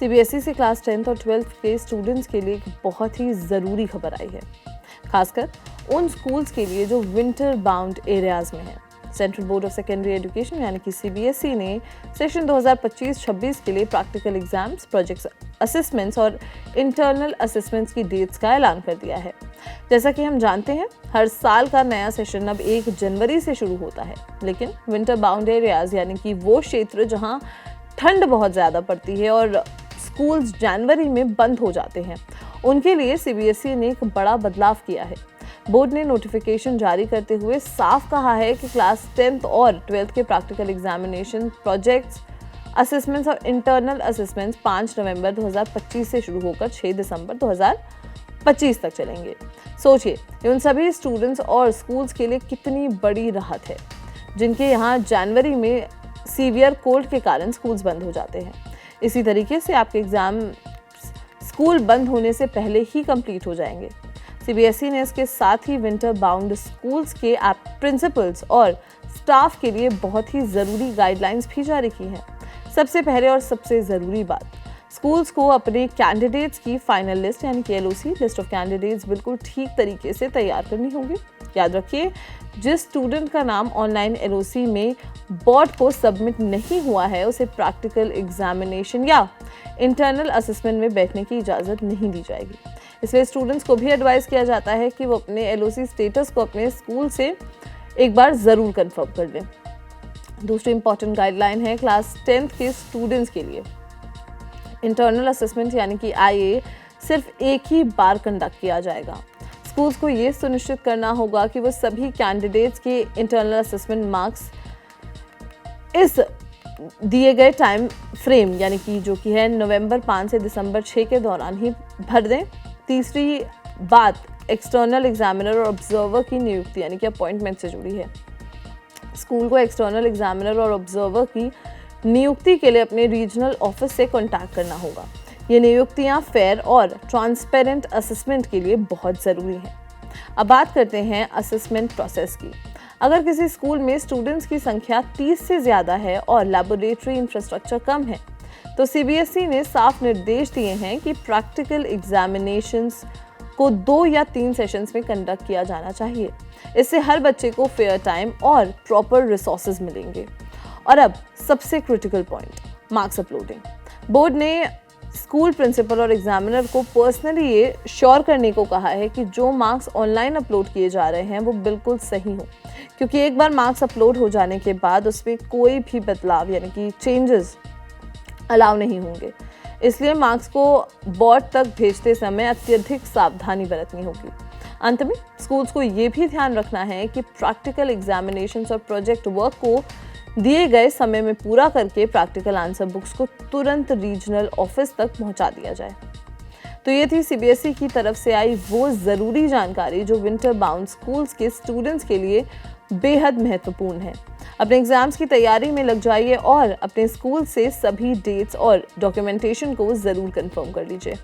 CBSE से class 10th और 12th के स्टूडेंट्स के लिए एक बहुत ही ज़रूरी खबर आई है, खासकर उन स्कूल्स के लिए जो विंटर बाउंड एरियाज में हैं। Central board of secondary education यानी कि सीबीएसई ने सेशन 2025-26 के लिए प्रैक्टिकल एग्जाम्स, प्रोजेक्ट असेसमेंट्स और इंटरनल असेसमेंट्स की डेट्स का ऐलान कर दिया है। जैसा कि हम जानते हैं, हर साल का नया सेशन अब 1 जनवरी से शुरू होता है, लेकिन विंटर बाउंड एरियाज यानी कि वो क्षेत्र जहां ठंड बहुत ज़्यादा पड़ती है और स्कूल्स जनवरी में बंद हो जाते हैं, उनके लिए सीबीएसई ने एक बड़ा बदलाव किया है। बोर्ड ने नोटिफिकेशन जारी करते हुए साफ कहा है कि क्लास 10th और 12th के प्रैक्टिकल एग्जामिनेशन, प्रोजेक्ट्स, असेसमेंट्स और इंटरनल असेसमेंट्स 5 नवंबर 2025 से शुरू होकर 6 दिसंबर 2025 तक चलेंगे। सोचिए, उन सभी स्टूडेंट्स और स्कूल्स के लिए कितनी बड़ी राहत है जिनके यहाँ जनवरी में सीवियर कोल्ड के कारण स्कूल्स बंद हो जाते हैं। इसी तरीके से आपके एग्जाम स्कूल बंद होने से पहले ही कंप्लीट हो जाएंगे। सीबीएसई ने इसके साथ ही विंटर बाउंड स्कूल्स के प्रिंसिपल्स और स्टाफ के लिए बहुत ही ज़रूरी गाइडलाइंस भी जारी की हैं। सबसे पहले और सबसे ज़रूरी बात, स्कूल्स को अपने कैंडिडेट्स की फाइनल लिस्ट यानी कि एलओसी, लिस्ट ऑफ कैंडिडेट्स, बिल्कुल ठीक तरीके से तैयार करनी होगी। याद रखिए, जिस स्टूडेंट का नाम ऑनलाइन एलओसी में बोर्ड को सबमिट नहीं हुआ है, उसे प्रैक्टिकल एग्जामिनेशन या इंटरनल असेसमेंट में बैठने की इजाज़त नहीं दी जाएगी। इसलिए स्टूडेंट्स को भी एडवाइस किया जाता है कि वो अपने एलओसी स्टेटस को अपने स्कूल से एक बार ज़रूर कंफर्म कर लें। दूसरी इंपॉर्टेंट गाइडलाइन है क्लास 10th के स्टूडेंट्स के लिए। इंटरनल असेसमेंट यानी कि आईए सिर्फ एक ही बार कंडक्ट किया जाएगा। स्कूल्स को ये सुनिश्चित करना होगा कि वो सभी कैंडिडेट्स के इंटरनल असेसमेंट मार्क्स इस दिए गए टाइम फ्रेम यानी कि जो कि है नवंबर 5 से दिसंबर 6 के दौरान ही भर दें। तीसरी बात एक्सटर्नल एग्जामिनर और ऑब्जर्वर की नियुक्ति यानी कि अपॉइंटमेंट से जुड़ी है। स्कूल को एक्सटर्नल एग्जामिनर और ऑब्जर्वर की नियुक्ति के लिए अपने रीजनल ऑफिस से कॉन्टैक्ट करना होगा। ये नियुक्तियां फेयर और ट्रांसपेरेंट असेसमेंट के लिए बहुत ज़रूरी हैं। अब बात करते हैं असेसमेंट प्रोसेस की। अगर किसी स्कूल में स्टूडेंट्स की संख्या 30 से ज़्यादा है और लैबोरेटरी इंफ्रास्ट्रक्चर कम है, तो सीबीएसई ने साफ निर्देश दिए हैं कि प्रैक्टिकल एग्जामिनेशंस को 2 या 3 सेशंस में कंडक्ट किया जाना चाहिए। इससे हर बच्चे को फेयर टाइम और प्रॉपर रिसोर्सेज मिलेंगे। और अब सबसे critical point, marks uploading. Board ने स्कूल प्रिंसिपल और एग्जामिनर को पर्सनली ये श्योर करने को कहा है कि जो मार्क्स ऑनलाइन अपलोड किए जा रहे हैं वो बिल्कुल सही हो, क्योंकि एक बार मार्क्स अपलोड हो जाने के बाद उसमें कोई भी बदलाव यानी कि चेंजेस अलाउ नहीं होंगे। इसलिए मार्क्स को बोर्ड तक भेजते समय अत्यधिक सावधानी बरतनी होगी। अंत में स्कूल्स को ये भी ध्यान रखना है कि प्रैक्टिकल एग्जामिनेशंस और प्रोजेक्ट वर्क को दिए गए समय में पूरा करके प्रैक्टिकल आंसर बुक्स को तुरंत रीजनल ऑफिस तक पहुंचा दिया जाए। तो ये थी सीबीएसई की तरफ से आई वो ज़रूरी जानकारी जो विंटर बाउंड स्कूल्स के स्टूडेंट्स के लिए बेहद महत्वपूर्ण है। अपने एग्जाम्स की तैयारी में लग जाइए और अपने स्कूल से सभी डेट्स और डॉक्यूमेंटेशन को ज़रूर कंफर्म कर लीजिए।